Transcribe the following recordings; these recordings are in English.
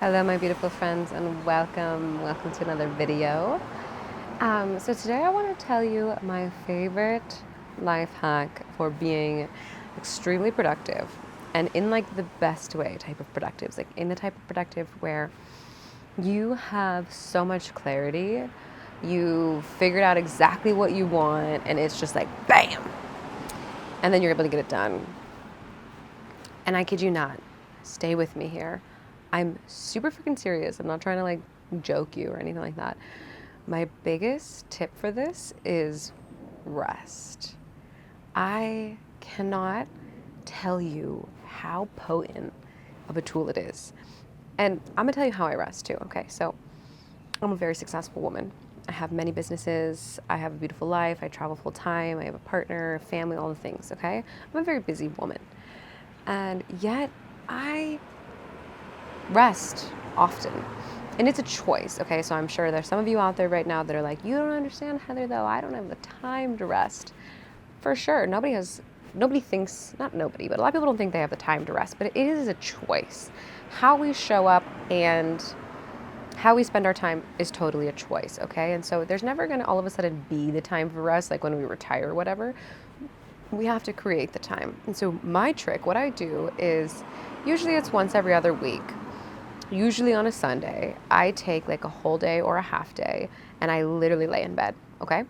Hello my beautiful friends and welcome to another video. So today I want to tell you my favorite life hack for being extremely productive, and in like the best way type of productive, like in the type of productive where you have so much clarity, you figured out exactly what you want and it's just like bam, and then you're able to get it done. And I kid you not, stay with me here. I'm super freaking serious. I'm not trying to like joke you or anything like that. My biggest tip for this is rest. I cannot tell you how potent of a tool it is. And I'm gonna tell you how I rest too, okay? So I'm a very successful woman. I have many businesses. I have a beautiful life. I travel full time. I have a partner, family, all the things, okay? I'm a very busy woman. And yet I rest often. And it's a choice, okay? So I'm sure there's some of you out there right now that are like, you don't understand, Heather, though. I don't have the time to rest. For sure. Not nobody, but a lot of people don't think they have the time to rest, but it is a choice. How we show up and how we spend our time is totally a choice, okay? And so there's never going to all of a sudden be the time for rest, like when we retire or whatever. We have to create the time. And so my trick, what I do is, usually it's once every other week, usually on a Sunday, I take like a whole day or a half day and I literally lay in bed, okay?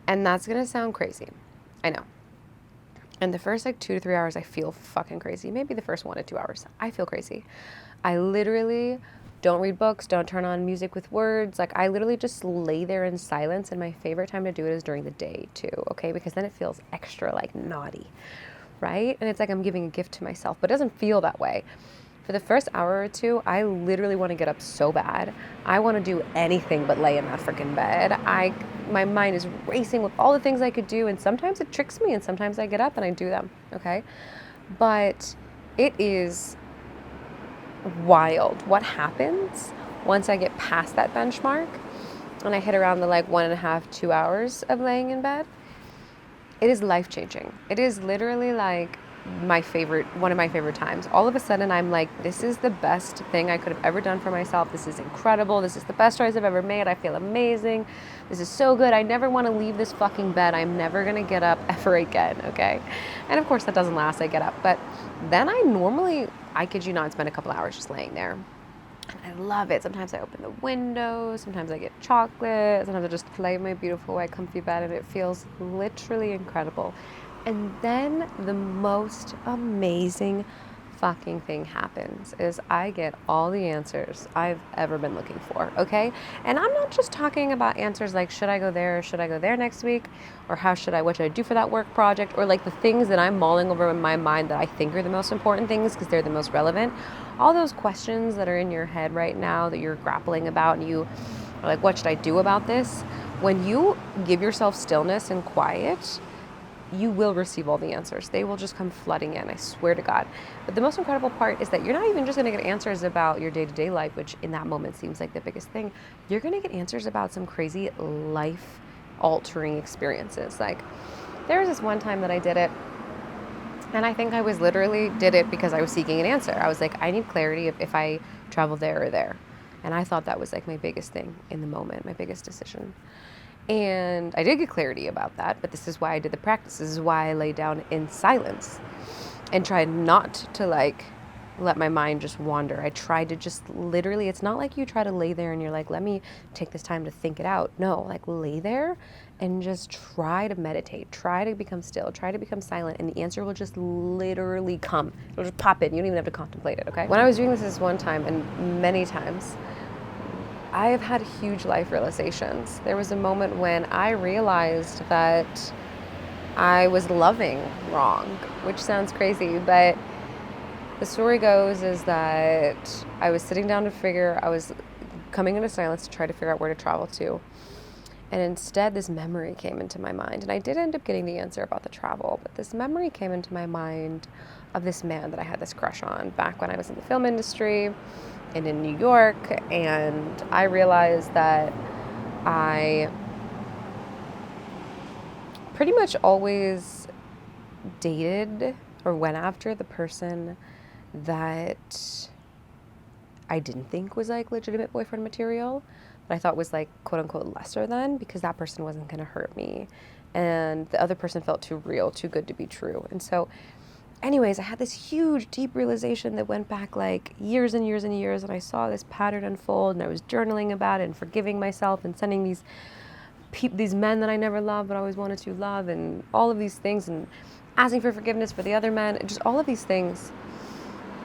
And that's gonna sound crazy, I know. And the first like 2 to 3 hours, I feel fucking crazy. Maybe the first 1 to 2 hours, I feel crazy. I literally don't read books, don't turn on music with words. Like I literally just lay there in silence, and my favorite time to do it is during the day too, okay? Because then it feels extra like naughty, right? And it's like I'm giving a gift to myself, but it doesn't feel that way. For the first hour or two, I literally want to get up so bad. I want to do anything but lay in that freaking bed. My mind is racing with all the things I could do, and sometimes it tricks me, and sometimes I get up and I do them, okay? But it is wild what happens once I get past that benchmark and I hit around the like 1.5, 2 hours of laying in bed. It is life-changing. It is literally like one of my favorite times. All of a sudden I'm like, this is the best thing I could have ever done for myself. This is incredible. This is the best choice I've ever made. I feel amazing. This is so good. I never want to leave this fucking bed. I'm never going to get up ever again, okay? And of course that doesn't last. I get up. But then I kid you not, spend a couple hours just laying there. And I love it. Sometimes I open the windows, sometimes I get chocolate, sometimes I just play my beautiful white comfy bed, and it feels literally incredible. And then the most amazing fucking thing happens is I get all the answers I've ever been looking for, okay? And I'm not just talking about answers like, should I go there or should I go there next week? Or what should I do for that work project? Or like the things that I'm mulling over in my mind that I think are the most important things because they're the most relevant. All those questions that are in your head right now that you're grappling about and you are like, what should I do about this? When you give yourself stillness and quiet, you will receive all the answers. They will just come flooding in, I swear to God. But the most incredible part is that you're not even just gonna get answers about your day-to-day life, which in that moment seems like the biggest thing. You're gonna get answers about some crazy life-altering experiences. Like, there was this one time that I did it, and I think I was literally did it because I was seeking an answer. I was like, I need clarity if I travel there or there. And I thought that was like my biggest thing in the moment, my biggest decision. And I did get clarity about that, but this is why I did the practice. This is why I lay down in silence and tried not to like let my mind just wander. I tried to just literally, it's not like you try to lay there and you're like, let me take this time to think it out. No, like lay there and just try to meditate, try to become still, try to become silent, and the answer will just literally come. It'll just pop in. You don't even have to contemplate it, okay? When I was doing this one time, and many times, I have had huge life realizations. There was a moment when I realized that I was loving wrong, which sounds crazy, but the story goes is that I was sitting down I was coming into silence to try to figure out where to travel to. And instead, this memory came into my mind. And I did end up getting the answer about the travel, but this memory came into my mind of this man that I had this crush on back when I was in the film industry and in New York. And I realized that I pretty much always dated or went after the person that I didn't think was like legitimate boyfriend material, but I thought was like quote unquote lesser than, because that person wasn't going to hurt me. And the other person felt too real, too good to be true. And so anyways, I had this huge, deep realization that went back like years and years and years, and I saw this pattern unfold, and I was journaling about it and forgiving myself and sending these men that I never loved but always wanted to love, and all of these things, and asking for forgiveness for the other men, just all of these things.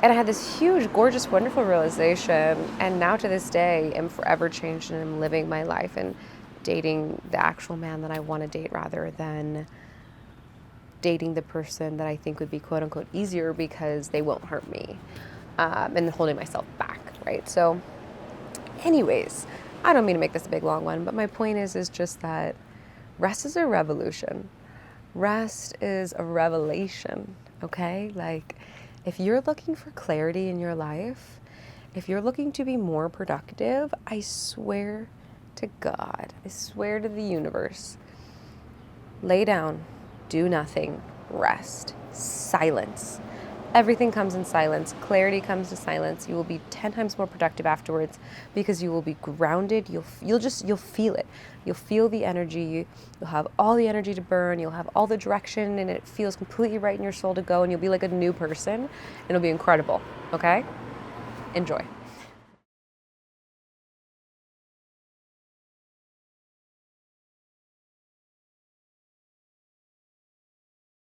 And I had this huge, gorgeous, wonderful realization, and now to this day am forever changed, and am living my life and dating the actual man that I want to date rather than dating the person that I think would be quote unquote easier because they won't hurt me, and holding myself back, right? So anyways, I don't mean to make this a big long one, but my point is just that rest is a revolution. Rest is a revelation, okay? Like, if you're looking for clarity in your life, if you're looking to be more productive, I swear to God, I swear to the universe, lay down, do nothing, rest, silence. Everything comes in silence. Clarity comes to silence. You will be 10 times more productive afterwards because you will be grounded. You'll feel it. You'll feel the energy. You'll have all the energy to burn. You'll have all the direction, and it feels completely right in your soul to go, and you'll be like a new person. It'll be incredible. Okay? Enjoy.